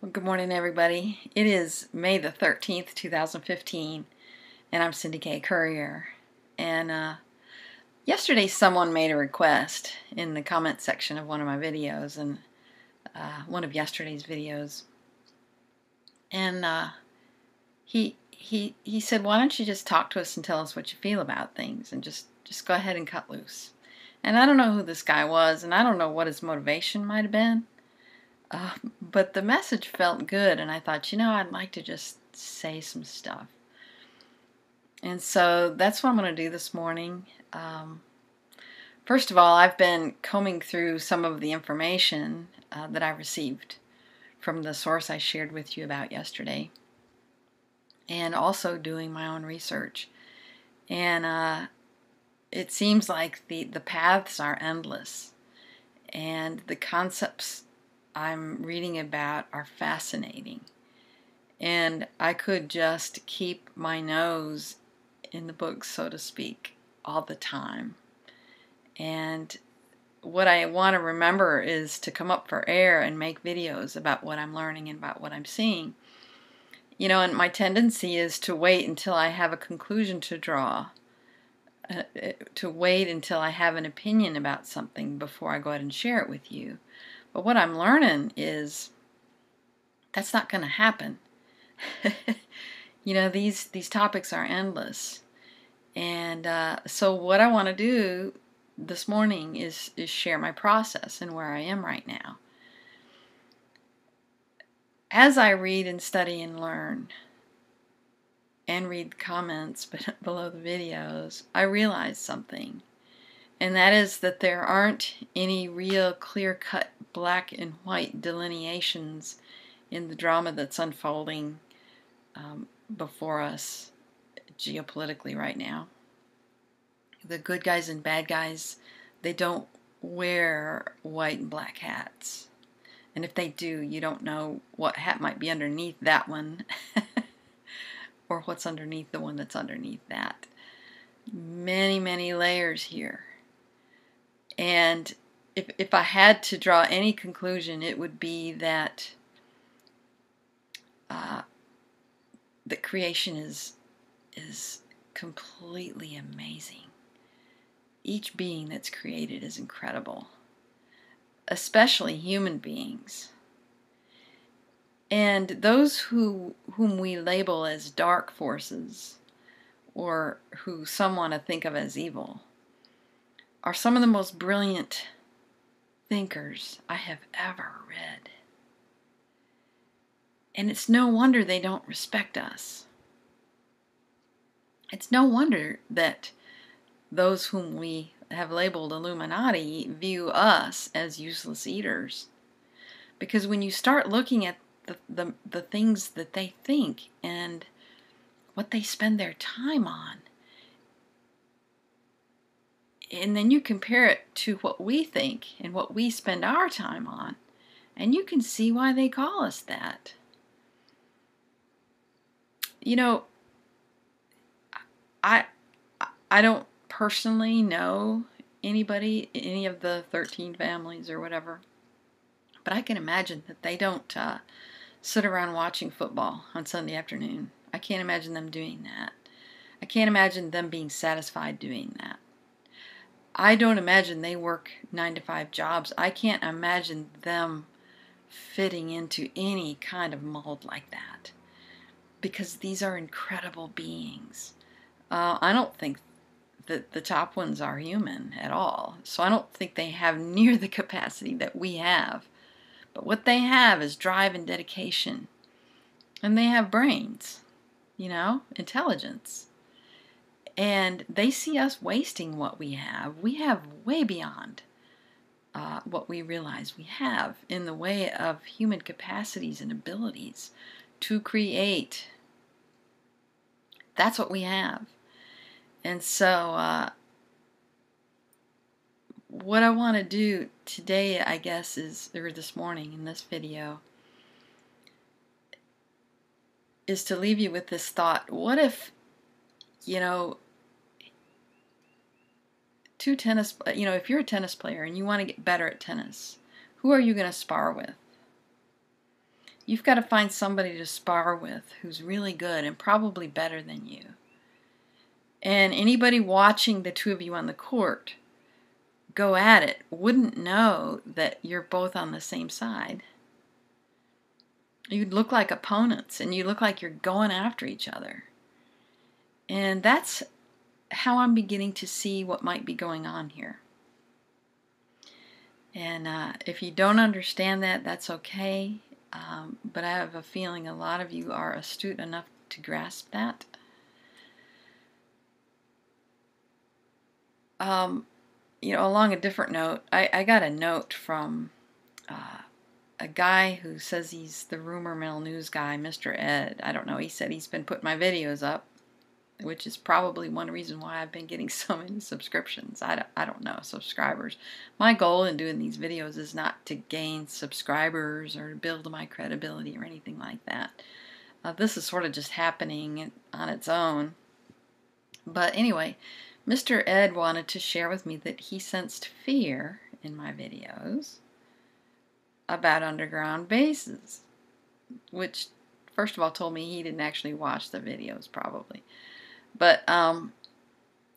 Well, good morning, everybody. It is May the 13th, 2015, and I'm Cindy K. Courier. And yesterday someone made a request in the comment section of one of my videos, and one of yesterday's videos. And he said, why don't you just talk to us and tell us what you feel about things, and just go ahead and cut loose. And I don't know who this guy was, and I don't know what his motivation might have been. But the message felt good, and I thought, I'd like to just say some stuff. And so that's what I'm going to do this morning. First of all, I've been combing through some of the information that I received from the source I shared with you about yesterday, and also doing my own research. And it seems like the paths are endless, and the concepts I'm reading about are fascinating, and I could just keep my nose in the books, so to speak, all the time. And what I want to remember is to come up for air and make videos about what I'm learning and about what I'm seeing. And my tendency is to wait until I have a conclusion to draw, to wait until I have an opinion about something before I go ahead and share it with you. But what I'm learning is that's not going to happen. These topics are endless. And so what I want to do this morning is share my process and where I am right now. As I read and study and learn and read comments below the videos, I realize something. And that is that there aren't any real clear-cut black and white delineations in the drama that's unfolding before us geopolitically right now. The good guys and bad guys, they don't wear white and black hats. And if they do, you don't know what hat might be underneath that one or what's underneath the one that's underneath that. Many, many layers here. And if I had to draw any conclusion, it would be that that creation is completely amazing. Each being that's created is incredible, especially human beings. And those whom we label as dark forces, or who some want to think of as evil, are some of the most brilliant thinkers I have ever read. And it's no wonder they don't respect us. It's no wonder that those whom we have labeled Illuminati view us as useless eaters. Because when you start looking at the things that they think and what they spend their time on, and then you compare it to what we think and what we spend our time on, and you can see why they call us that. I don't personally know anybody, any of the 13 families or whatever, but I can imagine that they don't sit around watching football on Sunday afternoon. I can't imagine them doing that. I can't imagine them being satisfied doing that. I don't imagine they work 9-to-5 jobs. I can't imagine them fitting into any kind of mold like that, because these are incredible beings. I don't think that the top ones are human at all, so I don't think they have near the capacity that we have. But what they have is drive and dedication, and they have brains, intelligence. And they see us wasting what we have. We have way beyond what we realize we have in the way of human capacities and abilities to create. That's what we have. And so what I want to do today, I guess, or this morning in this video, is to leave you with this thought. What if, if you're a tennis player and you want to get better at tennis, who are you going to spar with? You've got to find somebody to spar with who's really good and probably better than you. And anybody watching the two of you on the court go at it wouldn't know that you're both on the same side. You'd look like opponents, and you look like you're going after each other. And that's how I'm beginning to see what might be going on here. And if you don't understand that, that's okay. But I have a feeling a lot of you are astute enough to grasp that. Along a different note, I got a note from a guy who says he's the rumor mill news guy, Mr. Ed. I don't know. He said he's been putting my videos up, which is probably one reason why I've been getting so many subscriptions. I don't know, subscribers. My goal in doing these videos is not to gain subscribers or build my credibility or anything like that. This is sort of just happening on its own. But anyway, Mr. Ed wanted to share with me that he sensed fear in my videos about underground bases, which first of all told me he didn't actually watch the videos probably. But, and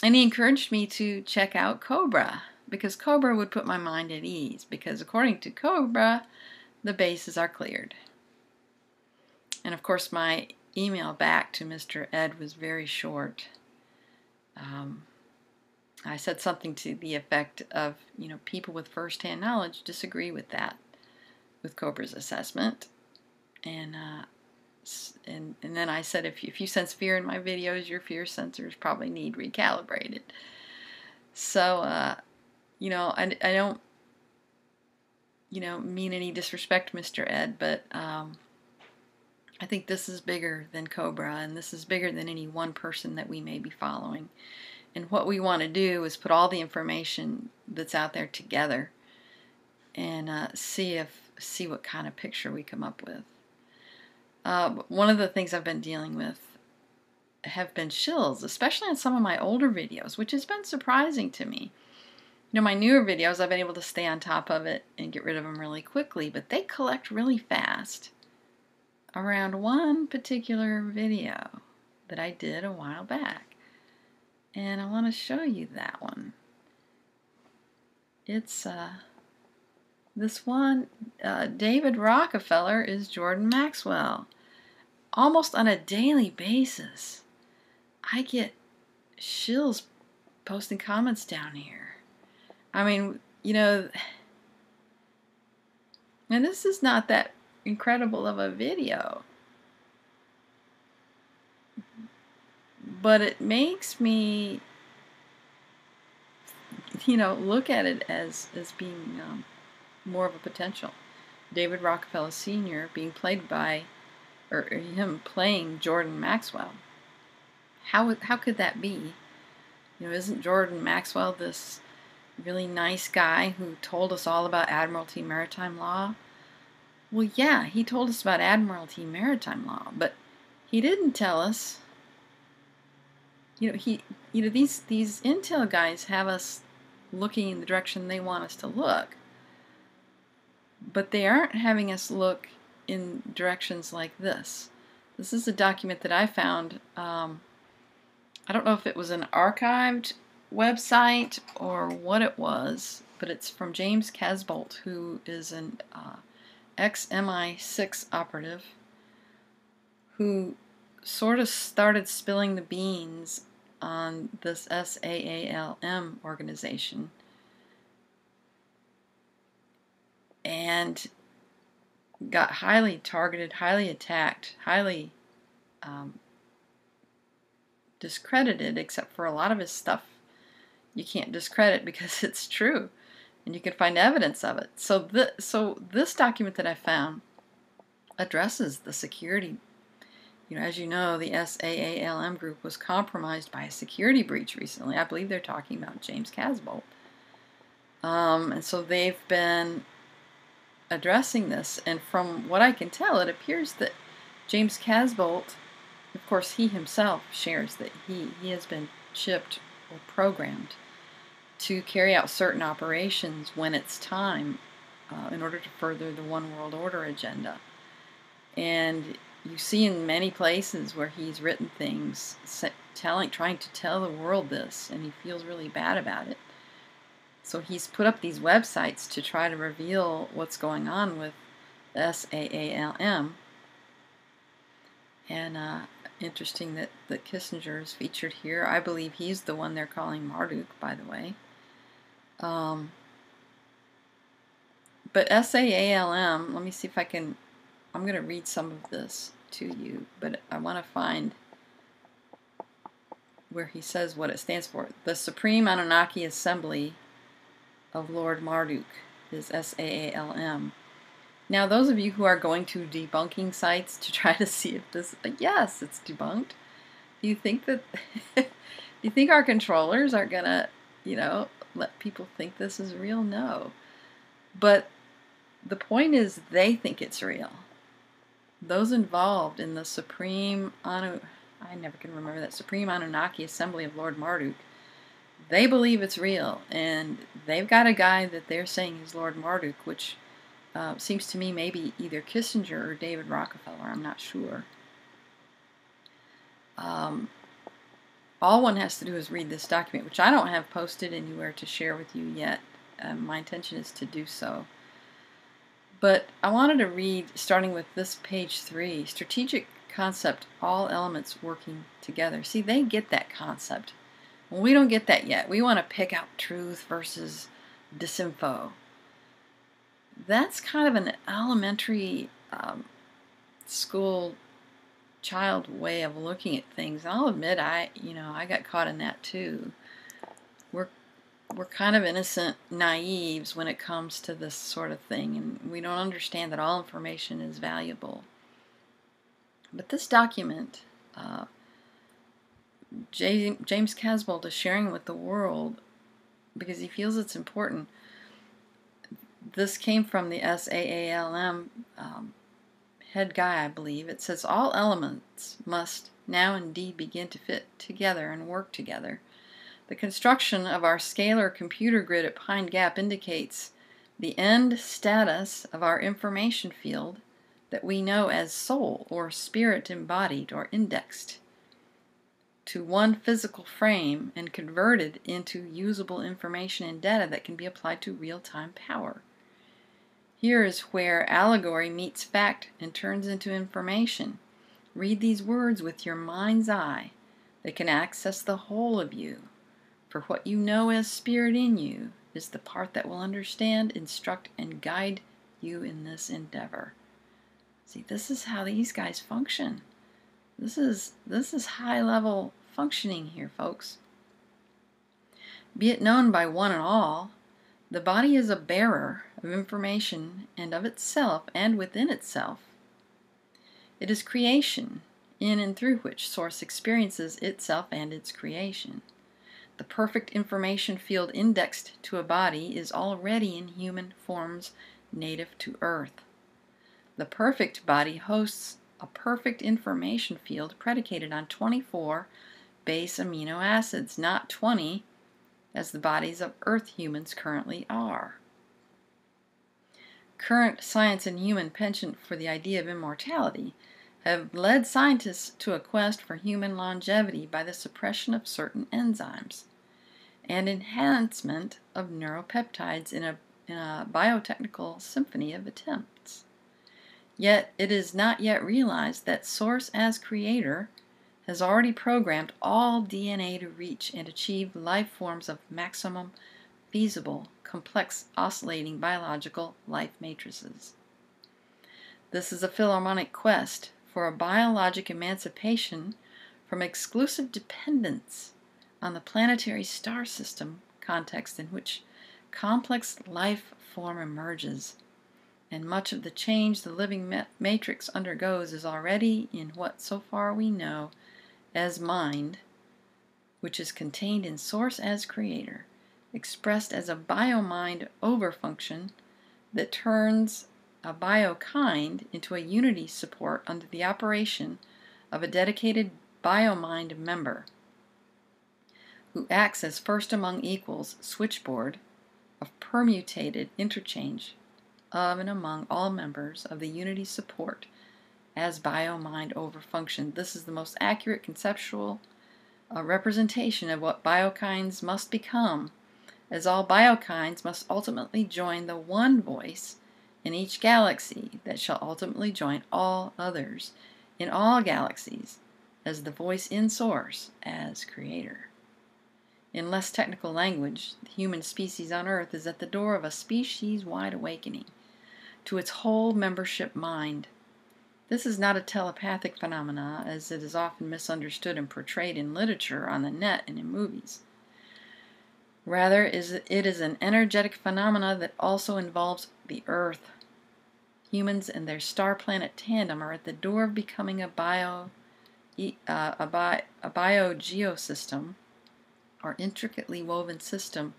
he encouraged me to check out Cobra, because Cobra would put my mind at ease, because according to Cobra, the bases are cleared. And of course my email back to Mr. Ed was very short. I said something to the effect of, people with first-hand knowledge disagree with that, with Cobra's assessment. And then I said, if you sense fear in my videos, your fear sensors probably need recalibrated. So, I don't, mean any disrespect, Mr. Ed, but I think this is bigger than Cobra, and this is bigger than any one person that we may be following. And what we want to do is put all the information that's out there together and see what kind of picture we come up with. One of the things I've been dealing with have been shills, especially on some of my older videos, which has been surprising to me. My newer videos, I've been able to stay on top of it and get rid of them really quickly, but they collect really fast around one particular video that I did a while back. And I want to show you that one. It's this one, David Rockefeller is Jordan Maxwell. Almost on a daily basis, I get shills posting comments down here. I mean, and this is not that incredible of a video, but it makes me, look at it as being more of a potential. David Rockefeller Sr. being played by, or him playing Jordan Maxwell. How could that be? Isn't Jordan Maxwell this really nice guy who told us all about Admiralty Maritime Law? Well, yeah, he told us about Admiralty Maritime Law, but he didn't tell us. These intel guys have us looking in the direction they want us to look, but they aren't having us look in directions like this. This is a document that I found. I don't know if it was an archived website or what it was, but it's from James Casbolt, who is an ex-MI6 operative who sort of started spilling the beans on this SAALM organization and got highly targeted, highly attacked, highly discredited, except for a lot of his stuff you can't discredit because it's true and you can find evidence of it. So this document that I found addresses the security. As you know, the SAALM group was compromised by a security breach recently. I believe they're talking about James Casbolt. And so they've been addressing this, and from what I can tell, it appears that James Casbolt, of course, he himself shares that he has been chipped or programmed to carry out certain operations when it's time in order to further the One World Order agenda. And you see in many places where he's written things trying to tell the world this, and he feels really bad about it. So he's put up these websites to try to reveal what's going on with SAALM. And interesting that Kissinger is featured here. I believe he's the one they're calling Marduk, by the way. But SAALM, let me see if I can, I'm going to read some of this to you, but I want to find where he says what it stands for. The Supreme Annunaki Assembly of Lord Marduk is SAALM. Now, those of you who are going to debunking sites to try to see if this, yes, it's debunked. Do you think that, do you think our controllers are going to, let people think this is real? No. But the point is they think it's real. Those involved in the Supreme I never can remember that Supreme Annunaki Assembly of Lord Marduk, they believe it's real, and they've got a guy that they're saying is Lord Marduk, which seems to me maybe either Kissinger or David Rockefeller, I'm not sure. All one has to do is read this document, which I don't have posted anywhere to share with you yet. My intention is to do so. But I wanted to read, starting with this page 3, strategic concept, all elements working together. See, they get that concept. Well, we don't get that yet. We want to pick out truth versus disinfo. That's kind of an elementary school child way of looking at things. I'll admit I got caught in that too. We're kind of innocent naives when it comes to this sort of thing, and we don't understand that all information is valuable. But this document, James Casbolt is sharing with the world because he feels it's important. This came from the SAALM head guy, I believe. It says, all elements must now indeed begin to fit together and work together. The construction of our scalar computer grid at Pine Gap indicates the end status of our information field that we know as soul or spirit embodied or indexed to one physical frame and converted into usable information and data that can be applied to real-time power. Here is where allegory meets fact and turns into information. Read these words with your mind's eye. They can access the whole of you. For what you know as spirit in you is the part that will understand, instruct, and guide you in this endeavor. See, this is how these guys function. This is high-level functioning here, folks. Be it known by one and all, the body is a bearer of information and of itself and within itself. It is creation, in and through which Source experiences itself and its creation. The perfect information field indexed to a body is already in human forms native to Earth. The perfect body hosts a perfect information field predicated on 24 base amino acids, not 20, as the bodies of Earth humans currently are. Current science and human penchant for the idea of immortality have led scientists to a quest for human longevity by the suppression of certain enzymes and enhancement of neuropeptides in a biotechnical symphony of attempts. Yet it is not yet realized that Source as creator has already programmed all DNA to reach and achieve life forms of maximum feasible, complex, oscillating biological life matrices. This is a philharmonic quest for a biologic emancipation from exclusive dependence on the planetary star system context in which complex life form emerges, and much of the change the living matrix undergoes is already in what so far we know as mind, which is contained in Source as creator, expressed as a biomind overfunction that turns a biokind into a unity support under the operation of a dedicated biomind member who acts as first among equals switchboard of permutated interchange of and among all members of the unity support as bio-mind overfunction. This is the most accurate conceptual representation of what biokinds must become, as all biokinds must ultimately join the one voice in each galaxy that shall ultimately join all others in all galaxies as the voice in source, as creator. In less technical language, the human species on Earth is at the door of a species-wide awakening to its whole membership mind. This is not a telepathic phenomena, as it is often misunderstood and portrayed in literature, on the net, and in movies. Rather, it is an energetic phenomena that also involves the Earth. Humans and their star-planet tandem are at the door of becoming a biogeosystem, or intricately woven system,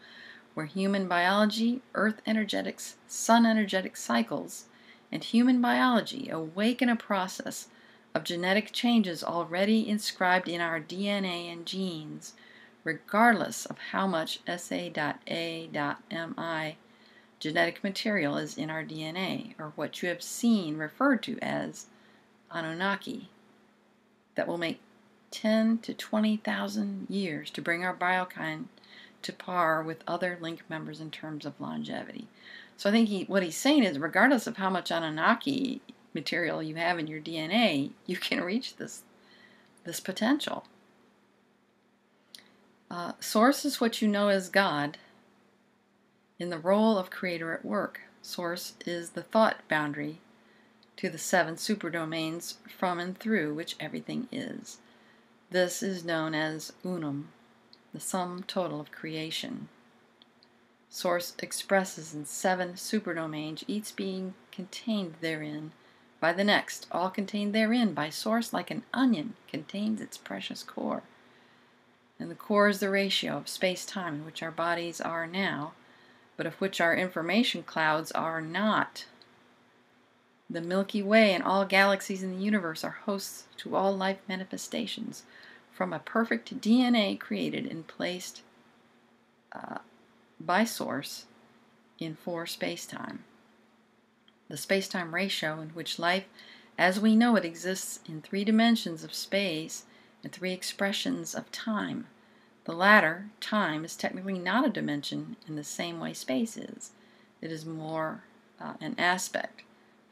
where human biology, Earth energetics, sun energetic cycles, and human biology awaken a process of genetic changes already inscribed in our DNA and genes, regardless of how much SA.A.MI genetic material is in our DNA, or what you have seen referred to as Annunaki, that will make 10 to 20,000 years to bring our biokind to par with other link members in terms of longevity. So I think what he's saying is, regardless of how much Annunaki material you have in your DNA, you can reach this potential. Source is what you know as God in the role of creator at work. Source is the thought boundary to the 7 superdomains from and through which everything is. This is known as Unum, the sum total of creation. Source expresses in 7 superdomains, each being contained therein by the next, all contained therein by Source, like an onion contains its precious core. And the core is the ratio of space-time in which our bodies are now, but of which our information clouds are not. The Milky Way and all galaxies in the universe are hosts to all life manifestations from a perfect DNA created and placed by Source in 4 space-time. The space-time ratio in which life as we know it exists in 3 dimensions of space and 3 expressions of time. The latter, time, is technically not a dimension in the same way space is. It is more an aspect,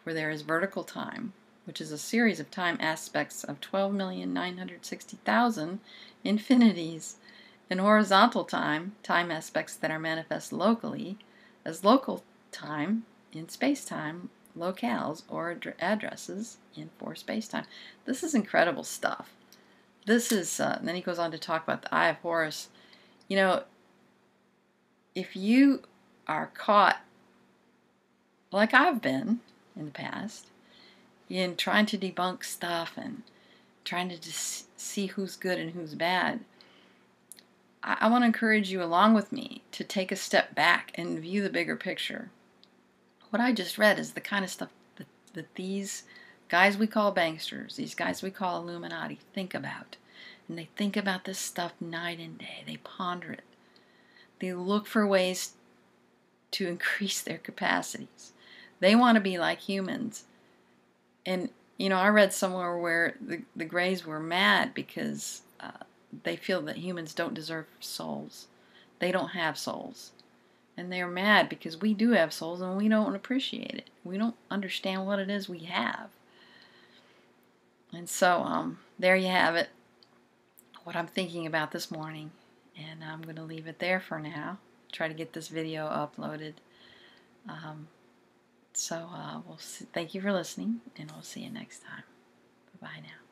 for there is vertical time, which is a series of time aspects of 12,960,000 infinities, and horizontal time, time aspects that are manifest locally, as local time in space-time, locales or addresses in 4 space-time. This is incredible stuff. This is, and then he goes on to talk about the Eye of Horus. You know, if you are caught, like I've been in the past, in trying to debunk stuff and trying to just see who's good and who's bad, I want to encourage you along with me to take a step back and view the bigger picture. What I just read is the kind of stuff that these guys we call banksters, these guys we call Illuminati, think about. And they think about this stuff night and day. They ponder it. They look for ways to increase their capacities. They want to be like humans. And, you know, I read somewhere where the Greys were mad because they feel that humans don't deserve souls. They don't have souls. And they're mad because we do have souls and we don't appreciate it. We don't understand what it is we have. And so, there you have it, what I'm thinking about this morning. And I'm going to leave it there for now. Try to get this video uploaded. We'll see. Thank you for listening, and we'll see you next time. Bye-bye now.